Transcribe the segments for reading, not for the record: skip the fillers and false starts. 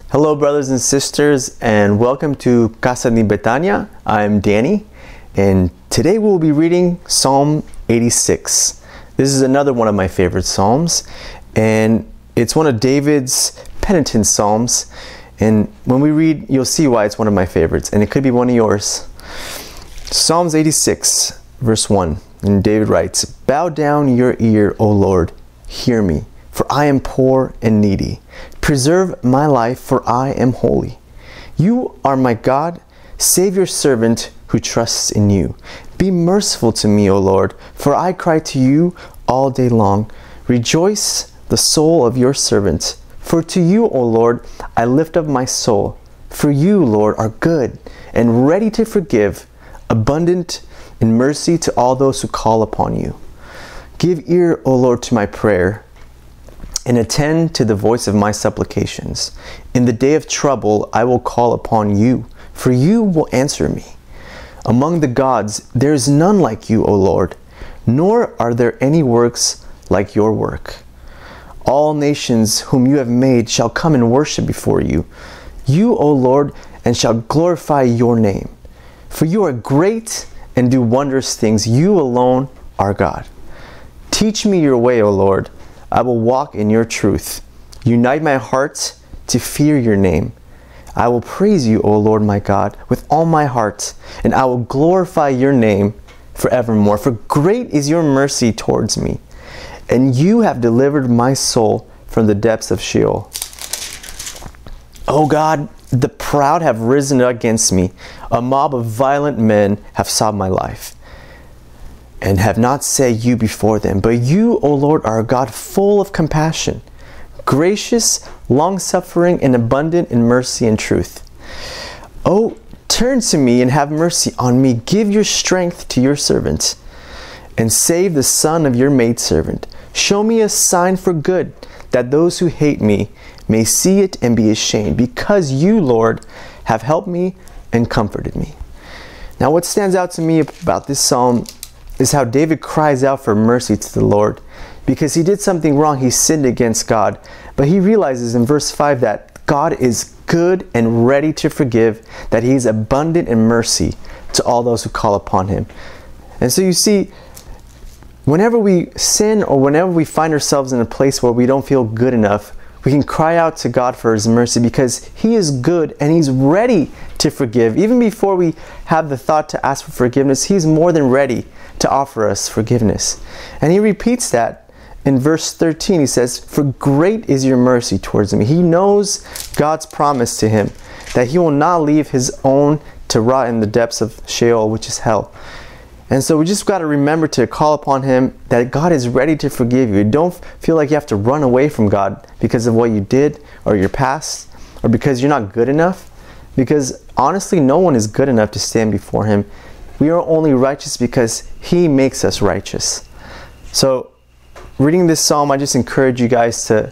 Hello brothers and sisters, and welcome to Casa de Betania. I'm Danny, and today we'll be reading Psalm 86. This is another one of my favorite psalms, and it's one of David's penitent psalms. And when we read, you'll see why it's one of my favorites, and it could be one of yours. Psalms 86, verse 1, and David writes, "Bow down your ear, O Lord, hear me, for I am poor and needy. Preserve my life, for I am holy. You are my God. Save your servant who trusts in you. Be merciful to me, O Lord, for I cry to you all day long. Rejoice the soul of your servant. For to you, O Lord, I lift up my soul. For you, Lord, are good and ready to forgive, abundant in mercy to all those who call upon you. Give ear, O Lord, to my prayer, and attend to the voice of my supplications. In the day of trouble, I will call upon you, for you will answer me. Among the gods, there is none like you, O Lord, nor are there any works like your work. All nations whom you have made shall come and worship before you, O Lord, and shall glorify your name. For you are great and do wondrous things. You alone are God. Teach me your way, O Lord. I will walk in your truth. Unite my heart to fear your name. I will praise you, O Lord my God, with all my heart, and I will glorify your name forevermore. For great is your mercy towards me, and you have delivered my soul from the depths of Sheol. O God, the proud have risen against me. A mob of violent men have sought my life, and have not set you before them. But you, O Lord, are a God full of compassion, gracious, long-suffering, and abundant in mercy and truth. Oh, turn to me and have mercy on me. Give your strength to your servant, and save the son of your maidservant. Show me a sign for good, that those who hate me may see it and be ashamed, because you, Lord, have helped me and comforted me." Now, what stands out to me about this psalm is how David cries out for mercy to the Lord, because he did something wrong. He sinned against God, but he realizes in verse 5 that God is good and ready to forgive, that he is abundant in mercy to all those who call upon him. And so you see, whenever we sin or whenever we find ourselves in a place where we don't feel good enough, we can cry out to God for his mercy, because he is good and he's ready to forgive. Even before we have the thought to ask for forgiveness, he's more than ready to offer us forgiveness. And he repeats that in verse 13. He says, "For great is your mercy towards me." He knows God's promise to him that he will not leave his own to rot in the depths of Sheol, which is hell. And so we just got to remember to call upon him, that God is ready to forgive you. Don't feel like you have to run away from God because of what you did or your past, or because you're not good enough. Because honestly, no one is good enough to stand before him. We are only righteous because he makes us righteous. So reading this psalm, I just encourage you guys to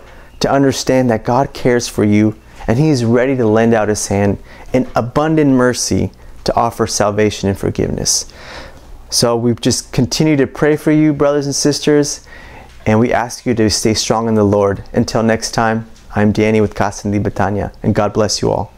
understand that God cares for you, and he's ready to lend out his hand in abundant mercy to offer salvation and forgiveness. So we just continue to pray for you, brothers and sisters, and we ask you to stay strong in the Lord. Until next time, I'm Danny with Casa de Betania, and God bless you all.